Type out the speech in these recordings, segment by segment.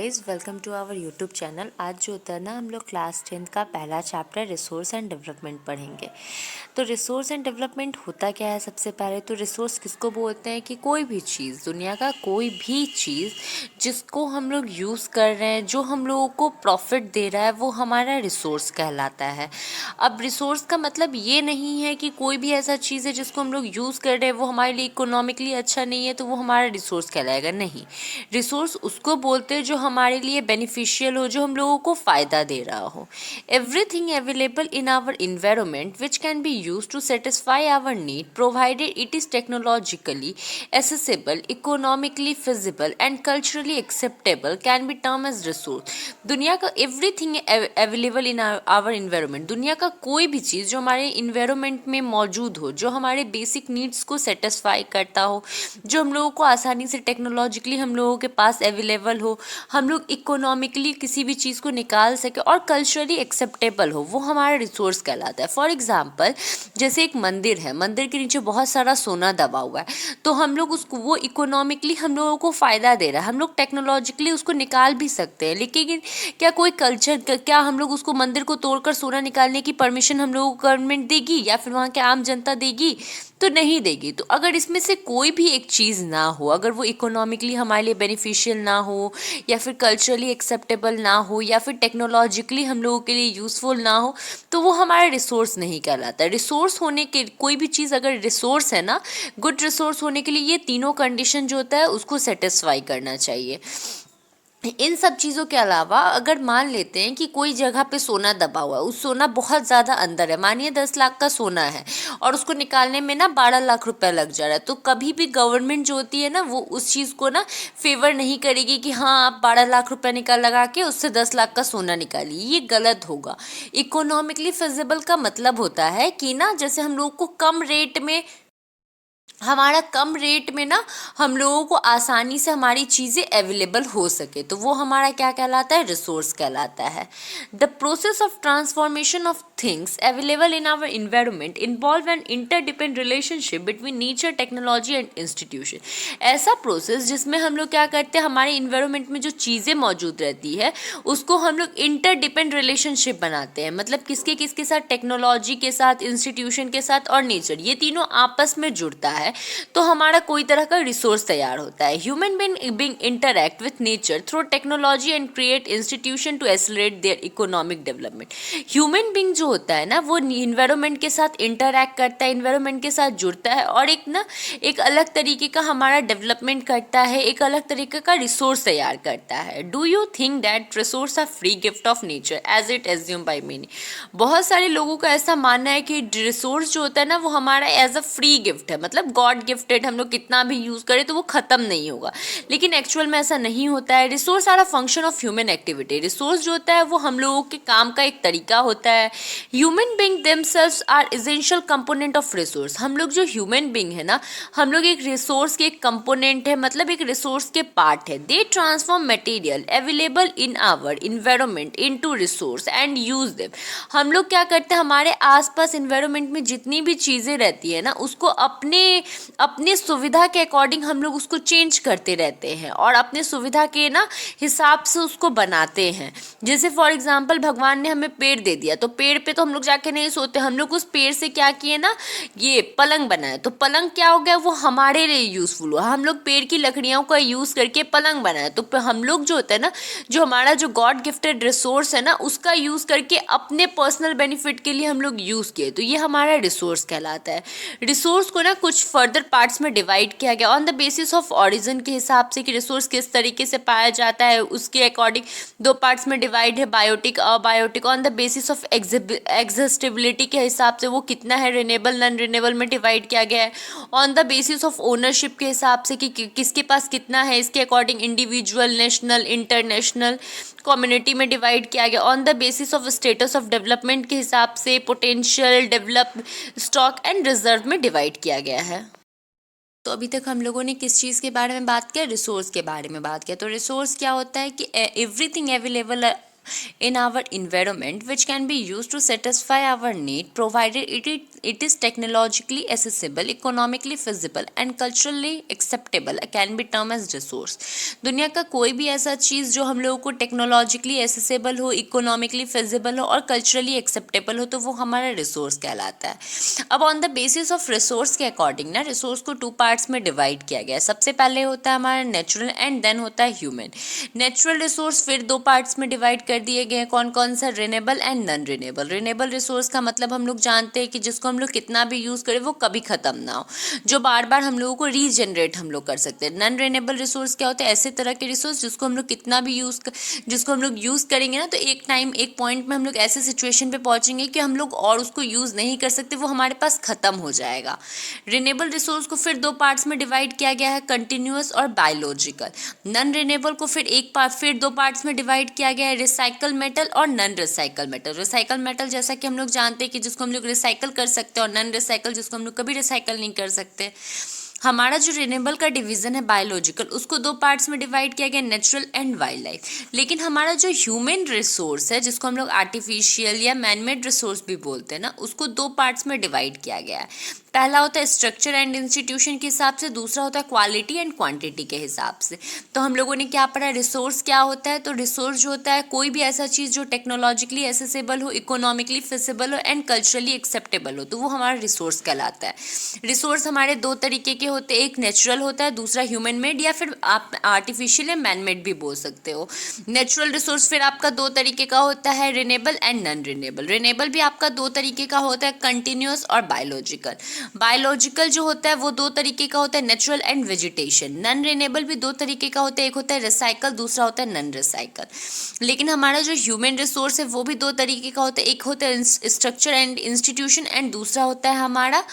Guys, welcome to our YouTube channel. आज जो होता है ना, हम लोग क्लास 10th का पहला चैप्टर रिसोर्स एंड डेवलपमेंट पढ़ेंगे। तो रिसोर्स एंड डेवलपमेंट होता क्या है? सबसे पहले तो रिसोर्स किसको बोलते हैं कि कोई भी चीज़, दुनिया का कोई भी चीज़ जिसको हम लोग यूज़ कर रहे हैं, जो हम लोगों को प्रॉफिट दे रहा है, वो हमारा रिसोर्स कहलाता है। अब रिसोर्स का मतलब ये नहीं है कि कोई भी ऐसा चीज़ है जिसको हम लोग यूज़ कर रहे हैं, वो हमारे लिए इकोनॉमिकली अच्छा नहीं है तो वो हमारा रिसोर्स कहलाएगा। नहीं, रिसोर्स उसको बोलते हैं जो हमारे लिए बेनिफिशियल हो, जो हम लोगों को फ़ायदा दे रहा हो। Everything available in our environment which can be use to satisfy our need provided it is technologically accessible, economically feasible and culturally acceptable can be termed as resource। दुनिया का everything available in our environment, दुनिया का कोई भी चीज़ जो हमारे environment में मौजूद हो, जो हमारे बेसिक नीड्स को सेटिस्फाई करता हो, जो हम लोगों को आसानी से टेक्नोलॉजिकली हम लोगों के पास अवेलेबल हो, हम लोग इकोनॉमिकली किसी भी चीज़ को निकाल सके और कल्चरली एक्सेप्टेबल हो, वो हमारा रिसोर्स कहलाता है। फॉर एग्जाम्पल, जैसे एक मंदिर है, मंदिर के नीचे बहुत सारा सोना दबा हुआ है, तो हम लोग उसको, वो इकोनॉमिकली हम लोगों को फ़ायदा दे रहा है, हम लोग टेक्नोलॉजिकली उसको निकाल भी सकते हैं, लेकिन क्या कोई कल्चर, क्या हम लोग उसको मंदिर को तोड़कर सोना निकालने की परमिशन हम लोगों को गवर्नमेंट देगी या फिर वहाँ के आम जनता देगी? तो नहीं देगी। तो अगर इसमें से कोई भी एक चीज़ ना हो, अगर वो इकोनॉमिकली हमारे लिए बेनिफिशियल ना हो, या फिर कल्चरली एक्सेप्टेबल ना हो, या फिर टेक्नोलॉजिकली हम लोगों के लिए यूज़फुल ना हो, तो वो हमारा रिसोर्स नहीं कहलाता। रिसोर्स होने के, कोई भी चीज़ अगर रिसोर्स है ना, गुड रिसोर्स होने के लिए ये तीनों कंडीशन जो होता है उसको सेटिस्फाई करना चाहिए। इन सब चीज़ों के अलावा अगर मान लेते हैं कि कोई जगह पे सोना दबा हुआ है, उस सोना बहुत ज़्यादा अंदर है, मानिए 10 लाख का सोना है और उसको निकालने में ना 12 लाख रुपए लग जा रहा है, तो कभी भी गवर्नमेंट जो होती है ना, वो उस चीज़ को ना फेवर नहीं करेगी कि हाँ आप 12 लाख रुपए निकाल लगा के उससे 10 लाख का सोना निकालिए, ये गलत होगा। इकोनॉमिकली फिजिबल का मतलब होता है कि ना, जैसे हम लोग को कम रेट में, हमारा कम रेट में ना हम लोगों को आसानी से हमारी चीज़ें अवेलेबल हो सके, तो वो हमारा क्या कहलाता है? रिसोर्स कहलाता है। The process of transformation of things available in our environment involve an interdependent relationship between nature, technology and institution. ऐसा प्रोसेस जिसमें हम लोग क्या करते हैं, हमारे इन्वायरमेंट में जो चीज़ें मौजूद रहती है उसको हम लोग इंटरडिपेंडेंट रिलेशनशिप बनाते हैं। मतलब किसके किसके साथ? टेक्नोलॉजी के साथ, इंस्टीट्यूशन के साथ और नेचर, ये तीनों आपस में जुड़ता है तो हमारा कोई तरह का रिसोर्स तैयार होता है। Human being interact with nature through technology and create institution to accelerate their economic development. Human being जो होता है ना, वो इन्वायरमेंट के साथ इंटरैक्ट करता है, इन्वायरमेंट के साथ जुड़ता है और एक अलग तरीके का हमारा डेवलपमेंट करता है, एक अलग तरीके का रिसोर्स तैयार करता है। Do you think that resource are free gift of nature as it assume by many? बहुत सारे लोगों का ऐसा मानना है कि रिसोर्स जो होता है ना, वो हमारा एज अ फ्री गिफ्ट है, मतलब गॉड गिफ्टेड, हम लोग कितना भी यूज़ करें तो वो ख़त्म नहीं होगा, लेकिन एक्चुअल में ऐसा नहीं होता है। Resource are a function of human activity. Resource जो होता है वो हम लोगों के काम का एक तरीका होता है। Human being themselves are essential component of resource. हम लोग जो ह्यूमन बींग है ना, हम लोग एक रिसोर्स के एक कंपोनेंट है, मतलब एक रिसोर्स के पार्ट है। They transform material available in our environment into resource and use them. हम लोग क्या करते हैं, हमारे आसपास इन्वायरमेंट में जितनी भी चीज़ें रहती है ना, उसको अपने अपने सुविधा के अकॉर्डिंग हम लोग उसको चेंज करते रहते हैं और अपने सुविधा के ना हिसाब से उसको बनाते हैं। जैसे फॉर एग्जांपल, भगवान ने हमें पेड़ दे दिया, तो पेड़ पे तो हम लोग जाके नहीं सोते, हम लोग उस पेड़ से क्या किए ना, ये पलंग बनाए, तो पलंग क्या हो गया, वो हमारे लिए यूजफुल हुआ। हम लोग पेड़ की लकड़ियों का यूज़ करके पलंग बनाए, तो हम लोग जो होता है ना, जो हमारा जो गॉड गिफ्टेड रिसोर्स है ना, उसका यूज़ करके अपने पर्सनल बेनिफिट के लिए हम लोग यूज़ किए, तो ये हमारा रिसोर्स कहलाता है। रिसोर्स को ना कुछ फर्दर पार्ट्स में डिवाइड किया गया on the basis of origin के हिसाब से, कि रिसोर्स किस तरीके से पाया जाता है उसके अकॉर्डिंग दो पार्ट्स में डिवाइड है, biotic abiotic. On the basis of exhaustibility के हिसाब से वो कितना है, रिन्यूएबल नॉन रिन्यूएबल में डिवाइड किया गया है। On the basis of ownership के हिसाब से कि किसके पास कितना है, इसके according individual, national, international, community में डिवाइड किया गया। On the basis of status of development के हिसाब से potential, develop, stock and reserve में डिवाइड किया गया है। तो अभी तक हम लोगों ने किस चीज़ के बारे में बात किया? रिसोर्स के बारे में बात किया। तो रिसोर्स क्या होता है कि everything available in our environment which can be used to satisfy our need provided it is technologically accessible, economically feasible and culturally acceptable can be termed as resource. दुनिया का कोई भी ऐसा चीज़ जो हम लोगों को टेक्नोलॉजिकली एसेसेबल हो, इकोनॉमिकली फिजिबल हो और कल्चरली एक्सेप्टेबल हो तो वो हमारा रिसोर्स कहलाता है. अब on the basis of resource के अकॉर्डिंग ना रिसोर्स को 2 पार्ट्स में डिवाइड किया गया है. सबसे पहले होता है हमारा नेचुरल एंड देन होता है ह्यूमन. नेचुरल रिसोर्स फिर 2 पार्ट्स में डिवाइड कर दिए गए हैं. कौन कौन सा? Renewable and non renewable. Renewable resource का मतलब हम लोग जानते हैं कि जिसको हम लोग कितना भी यूज़ करें वो कभी ख़त्म ना हो, जो बार बार हम लोगों को रीजनरेट हम लोग कर सकते हैं. नॉन रिन्यूएबल रिसोर्स क्या होता है? ऐसे तरह के रिसोर्स जिसको हम लोग कितना भी जिसको हम लोग यूज़ करेंगे ना तो एक टाइम एक पॉइंट में हम लोग ऐसे सिचुएशन पे पहुंचेंगे कि हम लोग और उसको यूज़ नहीं कर सकते, वो हमारे पास ख़त्म हो जाएगा. रिन्यूएबल रिसोर्स को फिर 2 पार्ट्स में डिवाइड किया गया है, कंटिन्यूअस और बायोलॉजिकल. नॉन रिन्यूएबल को फिर 2 पार्ट्स में डिवाइड किया गया है, रिसाइकल मेटल और non recycle metal. Recycle metal जैसा कि हम लोग जानते हैं कि जिसको हम लोग रिसाइकल कर सकते हैं और नॉन रिसाइकल जिसको हम लोग कभी रिसाइकल नहीं कर सकते. हमारा जो रिन्यूएबल का डिवीजन है बायोलॉजिकल उसको 2 पार्ट्स में डिवाइड किया गया, नेचुरल एंड वाइल्ड लाइफ. लेकिन हमारा जो ह्यूमन रिसोर्स है जिसको हम लोग आर्टिफिशियल या मैनमेड रिसोर्स भी बोलते हैं ना, उसको 2 पार्ट्स में डिवाइड किया गया है. पहला होता है स्ट्रक्चर एंड इंस्टीट्यूशन के हिसाब से, दूसरा होता है क्वालिटी एंड क्वांटिटी के हिसाब से. तो हम लोगों ने क्या पढ़ा? रिसोर्स क्या होता है? तो रिसोर्स जो होता है कोई भी ऐसा चीज़ जो टेक्नोलॉजिकली एसेसेबल हो, इकोनॉमिकली फिजिबल हो एंड कल्चरली एक्सेप्टेबल हो तो वो हमारा रिसोर्स कहलाता है. रिसोर्स हमारे 2 तरीके के होते हैं, एक नेचुरल होता है, दूसरा ह्यूमन मेड या फिर आप आर्टिफिशियल या मैन मेड भी बोल सकते हो. नेचुरल रिसोर्स फिर आपका 2 तरीके का होता है, renewable and non renewable. Renewable भी आपका 2 तरीके का होता है, कंटिन्यूअस और बायोलॉजिकल. बायोलॉजिकल जो होता है वो 2 तरीके का होता है, natural and vegetation. Non renewable भी 2 तरीके का होता है, एक होता है रिसाइकल, दूसरा होता है नॉन रिसाइकल. लेकिन हमारा जो ह्यूमन रिसोर्स है वो भी 2 तरीके का होता है, एक होता है स्ट्रक्चर एंड इंस्टीट्यूशन एंड दूसरा होता है हमारा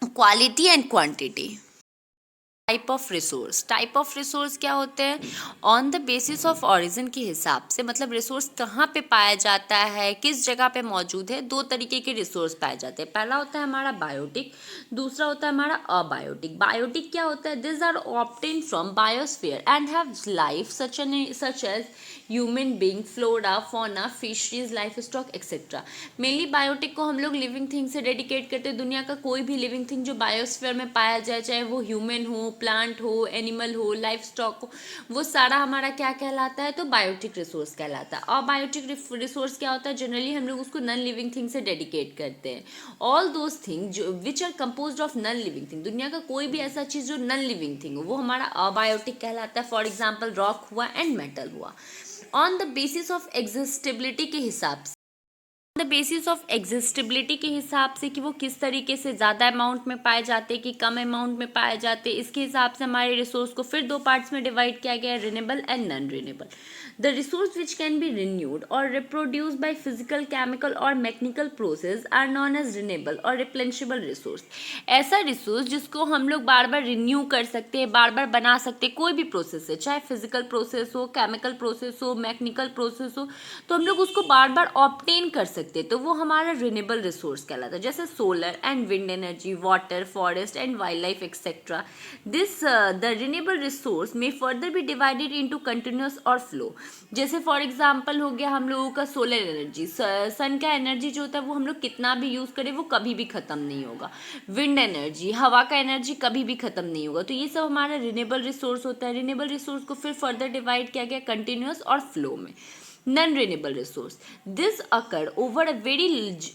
quality and quantity. Type of resource क्या होते हैं? On the basis of origin के हिसाब से, मतलब रिसोर्स कहाँ पे पाया जाता है, किस जगह पे मौजूद है. 2 तरीके के रिसोर्स पाए जाते हैं. पहला होता है हमारा बायोटिक, दूसरा होता है हमारा अबायोटिक. बायोटिक क्या होता है? This are obtain from biosphere and have life such as human being, flora, fauna, fisheries, livestock etcetera. Mainly biotic को हम लोग लिविंग थिंग से डेडिकेट करते हैं. दुनिया का कोई भी लिविंग थिंग जो बायोस्फीयर में पाया जाए, चाहे वो ह्यूमन हो, प्लांट हो, एनिमल हो, लाइफ स्टॉक हो, वो सारा हमारा क्या कहलाता है? तो बायोटिक रिसोर्स कहलाता है. और बायोटिक रिसोर्स क्या होता है? जनरली हम लोग उसको नॉन लिविंग थिंग से डेडिकेट करते हैं. ऑल दोज थिंग जो which are composed of non living thing, दुनिया का कोई भी ऐसा चीज़ जो नॉन लिविंग थिंग हो वो हमारा अबायोटिक कहलाता है. फॉर एग्जाम्पल रॉक हुआ एंड मेटल हुआ. ऑन द बेसिस ऑफ एग्जिस्टेबिलिटी के हिसाब से, द बेसिस ऑफ एग्जिस्टेबिलिटी के हिसाब से कि वो किस तरीके से ज़्यादा अमाउंट में पाए जाते हैं कि कम अमाउंट में पाए जाते हैं, इसके हिसाब से हमारे रिसोर्स को फिर 2 पार्ट्स में डिवाइड किया गया है, renewable and non renewable. The resource which can be renewed और रिप्रोड्यूस बाय फिजिकल, केमिकल और mechanical process are known as renewable और रिप्लेनिशेबल रिसोर्स. ऐसा रिसोर्स जिसको हम लोग बार बार रिन्यू कर सकते हैं, बार बार बना सकते हैं, कोई भी प्रोसेस है, चाहे फिजिकल प्रोसेस हो, केमिकल प्रोसेस हो, मैकेनिकल प्रोसेस हो, तो हम लोग उसको बार बार ऑब्टेन कर सकते हैं, तो वो हमारा रिन्यूएबल रिसोर्स कहलाता है. जैसे solar and wind energy, water, forest and wild life etcetera. This the renewable resource में further be divided into continuous और फ्लो. जैसे फॉर एग्जांपल हो गया हम लोगों का सोलर एनर्जी, सन का एनर्जी जो होता है वो हम लोग कितना भी यूज़ करें वो कभी भी ख़त्म नहीं होगा. विंड एनर्जी, हवा का एनर्जी कभी भी ख़त्म नहीं होगा. तो ये सब हमारा रिन्यूएबल रिसोर्स होता है. रिन्यूएबल रिसोर्स को फिर फर्दर डिवाइड किया गया कंटिन्यूअस और फ्लो में. Non renewable resource, this occur over a very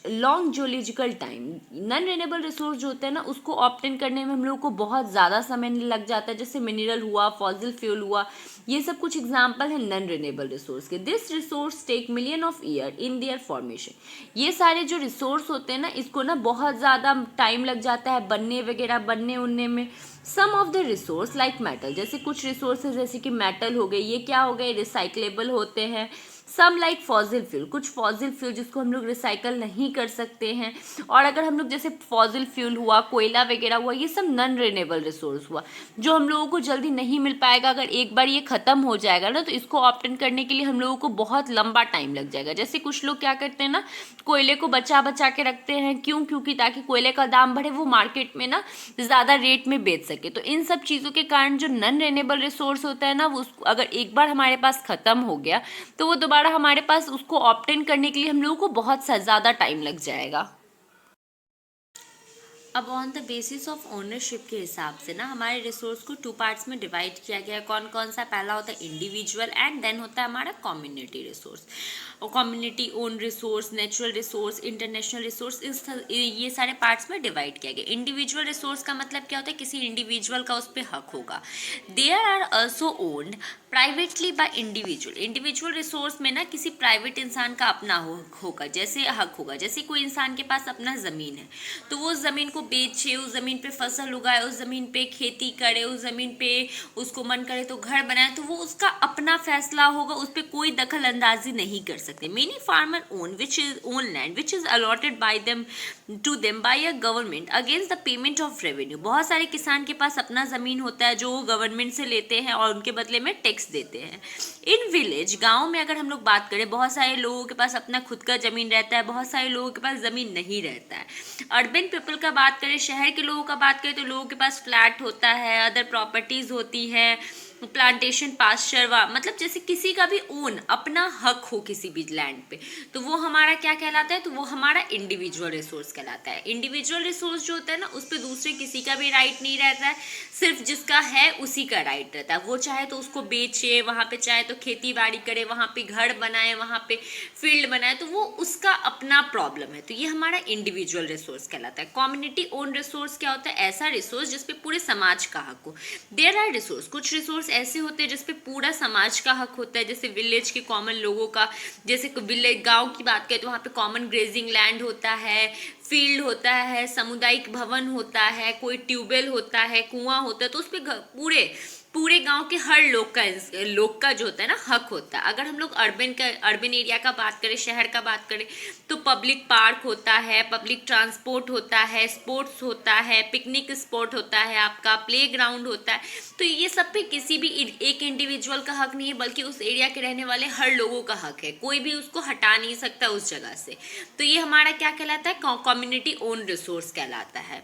long geological time. Non renewable resource जो होता है ना उसको ऑब्टेन करने में हम लोग को बहुत ज़्यादा समय लग जाता है. जैसे मिनरल हुआ, फॉसिल फ्यूल हुआ, ये सब कुछ एग्जाम्पल है नॉन रिन्यूएबल रिसोर्स के. This resource take million of year in their formation. ये सारे जो रिसोर्स होते हैं ना इसको ना बहुत ज़्यादा टाइम लग जाता है बनने उनने में. Some of the resource like metal, जैसे कुछ रिसोर्सेज जैसे कि मेटल हो गए, ये क्या हो गए? रिसाइक्लेबल होते हैं. सम लाइक फॉसिल फ्यूल, कुछ फॉसिल फ्यूल जिसको हम लोग रिसाइकल नहीं कर सकते हैं. और अगर हम लोग जैसे फॉसिल फ्यूल हुआ, कोयला वगैरह हुआ, ये सब नॉन रिन्यूएबल रिसोर्स हुआ जो हम लोगों को जल्दी नहीं मिल पाएगा. अगर एक बार ये ख़त्म हो जाएगा ना तो इसको ऑब्टेन करने के लिए हम लोगों को बहुत लंबा टाइम लग जाएगा. जैसे कुछ लोग क्या करते हैं ना, कोयले को बचा के रखते हैं. क्योंकि ताकि कोयले का दाम बढ़े, वो मार्केट में ना ज़्यादा रेट में बेच सके. तो इन सब चीज़ों के कारण जो नॉन रिन्यूएबल रिसोर्स होता है ना वो अगर एक बार हमारे पास ख़त्म हो गया तो वो दोबारा दोबारा हमारे पास उसको ऑब्टेन करने के लिए हम लोगों को बहुत ज़्यादा टाइम लग जाएगा। अब on the basis of ownership के हिसाब से ना हमारे रिसोर्स को 2 पार्ट्स में डिवाइड किया गया है। कौन कौन सा? पहला होता है इंडिविजुअल एंड देन होता है हमारा कम्युनिटी रिसोर्स। और community own resource, natural resource, international resource, ये सारे पार्ट्स में डिवाइड किया गया। इंडिविजुअल रिसोर्स का मतलब क्या होता है? किसी इंडिविजुअल का उस पर हक होगा। There are also owned privately by individual. Individual resource में ना किसी प्राइवेट इंसान का अपना होगा, जैसे हक होगा। जैसे कोई इंसान के पास अपना ज़मीन है तो वो उस ज़मीन को बेचे, उस ज़मीन पे फसल उगाए, उस ज़मीन पे खेती करे, उस ज़मीन पे उसको मन करे तो घर बनाए, तो वो उसका अपना फैसला होगा, उस पर कोई दखल अंदाजी नहीं कर सकते। Many farmer own land which is allotted by them to them by a government against the payment of revenue. बहुत सारे किसान के पास अपना ज़मीन होता है जो वो गवर्नमेंट से लेते हैं और उनके बदले में टैक्स देते हैं। इन विलेज, गाँव में अगर हम लोग बात करें, बहुत सारे लोगों के पास अपना खुद का ज़मीन रहता है, बहुत सारे लोगों के पास ज़मीन नहीं रहता है। अर्बन पीपल का बात करें, शहर के लोगों का बात करें, तो लोगों के पास फ्लैट होता है, अदर प्रॉपर्टीज़ होती है, प्लांटेशन, पास्चर, मतलब जैसे किसी का भी ओन अपना हक हो किसी भी लैंड पे, तो वो हमारा क्या कहलाता है? तो वो हमारा इंडिविजुअल रिसोर्स कहलाता है। इंडिविजुअल रिसोर्स जो होता है ना, उस पर दूसरे किसी का भी राइट नहीं रहता है, सिर्फ जिसका है उसी का राइट रहता है। वो चाहे तो उसको बेचे, वहाँ पे चाहे तो खेती बाड़ी करे, वहाँ पे घर बनाए, वहाँ पे फील्ड बनाए, तो वो उसका अपना प्रॉब्लम है। तो ये हमारा इंडिविजुअल रिसोर्स कहलाता है। कम्युनिटी ओन रिसोर्स क्या होता है? ऐसा रिसोर्स जिसपे पूरे समाज का हक हो। देयर आर रिसोर्स, कुछ रिसोर्स ऐसे होते हैं जिसपे पूरा समाज का हक होता है, जैसे विलेज के कॉमन लोगों का। जैसे विलेज गांव की बात करें तो वहाँ पे कॉमन ग्रेजिंग लैंड होता है, फील्ड होता है, सामुदायिक भवन होता है, कोई ट्यूबवेल होता है, कुआं होता है, तो उस पर पूरे गांव के हर लोग का जो होता है ना हक होता है। अगर हम लोग अर्बन एरिया का बात करें, शहर का बात करें, तो पब्लिक पार्क होता है, पब्लिक ट्रांसपोर्ट होता है, स्पोर्ट्स होता है, पिकनिक स्पॉट होता है, आपका प्लेग्राउंड होता है। तो ये सब पे किसी भी एक इंडिविजुअल का हक नहीं है, बल्कि उस एरिया के रहने वाले हर लोगों का हक है। कोई भी उसको हटा नहीं सकता उस जगह से। तो ये हमारा क्या कहलाता है? कम्युनिटी ओन रिसोर्स कहलाता है।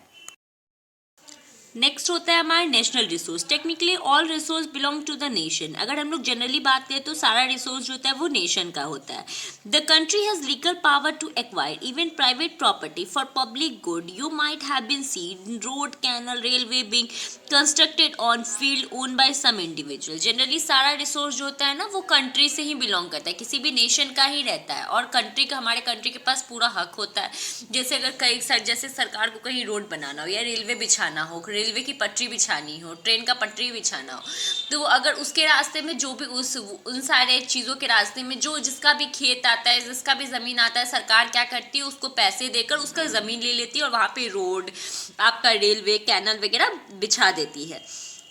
नेक्स्ट होता है हमारा national resource. Technically all resource belong to the nation. अगर हम लोग जनरली बात करें तो सारा रिसोर्स जो होता है वो नेशन का होता है। The country has legal power to acquire even private property for public good. You might have been seen road, canal, railway being constructed on field own by some individual. Generally सारा resource जो होता है ना वो country से ही belong करता है, किसी भी नेशन का ही रहता है, और हमारे कंट्री के पास पूरा हक होता है। जैसे अगर जैसे सरकार को कहीं रोड बनाना हो या रेलवे बिछाना हो, रेलवे की पटरी बिछानी हो, ट्रेन का पटरी बिछाना हो, तो अगर उसके रास्ते में जो भी उन सारे चीज़ों के रास्ते में जो जिसका भी खेत आता है, जिसका भी ज़मीन आता है, सरकार क्या करती है? उसको पैसे देकर उसका ज़मीन ले लेती है और वहाँ पे रोड, आपका रेलवे, कैनल वगैरह बिछा देती है।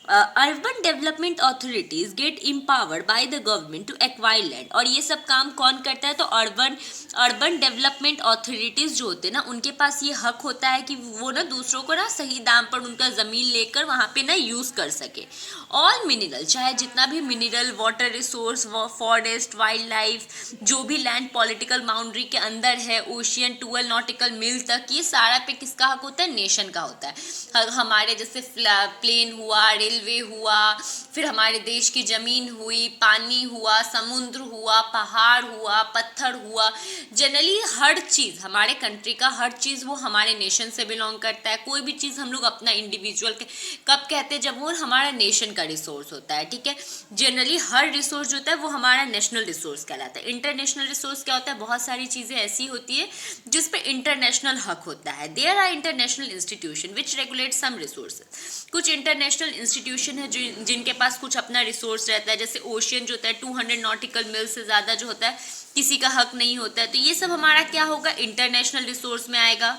Urban development authorities get empowered by the government to acquire land. और ये सब काम कौन करता है? तो अर्बन डेवलपमेंट अथॉरिटीज़ जो होते हैं ना, उनके पास ये हक होता है कि वो ना दूसरों को ना सही दाम पर उनका ज़मीन लेकर वहाँ पे ना यूज़ कर सके। ऑल मिनरल, चाहे जितना भी mineral, water resource, forest, wild life, जो भी लैंड पॉलिटिकल बाउंड्री के अंदर है, ओशियन, 12 नॉटिकल मील तक, ये सारा पे किसका हक होता है? नेशन का होता है। हमारे जैसे प्लेन हुआ, रेलवे हुआ, फिर हमारे देश की ज़मीन हुई, पानी हुआ, समुद्र हुआ, पहाड़ हुआ, पत्थर हुआ, जनरली हर चीज़, हमारे कंट्री का हर चीज़ वो हमारे नेशन से बिलोंग करता है। कोई भी चीज़ हम लोग अपना इंडिविजुअल कब कहते हैं? जब वो हमारा नेशन का रिसोर्स होता है, ठीक है। जनरली हर रिसोर्स जो होता है वो हमारा नेशनल रिसोर्स कहलाता है। इंटरनेशनल रिसोर्स क्या होता है? बहुत सारी चीज़ें ऐसी होती है जिस पे इंटरनेशनल हक होता है। There are international institution which regulate some resources. कुछ इंटरनेशनल इंस्टीट्यूशन है जिनके पास कुछ अपना रिसोर्स रहता है, जैसे ओशियन जो होता है 200 नॉटिकल मील से ज़्यादा जो होता है किसी का हक नहीं होता है। तो ये सब हमारा क्या होगा? इंटरनेशनल रिसोर्स में आएगा।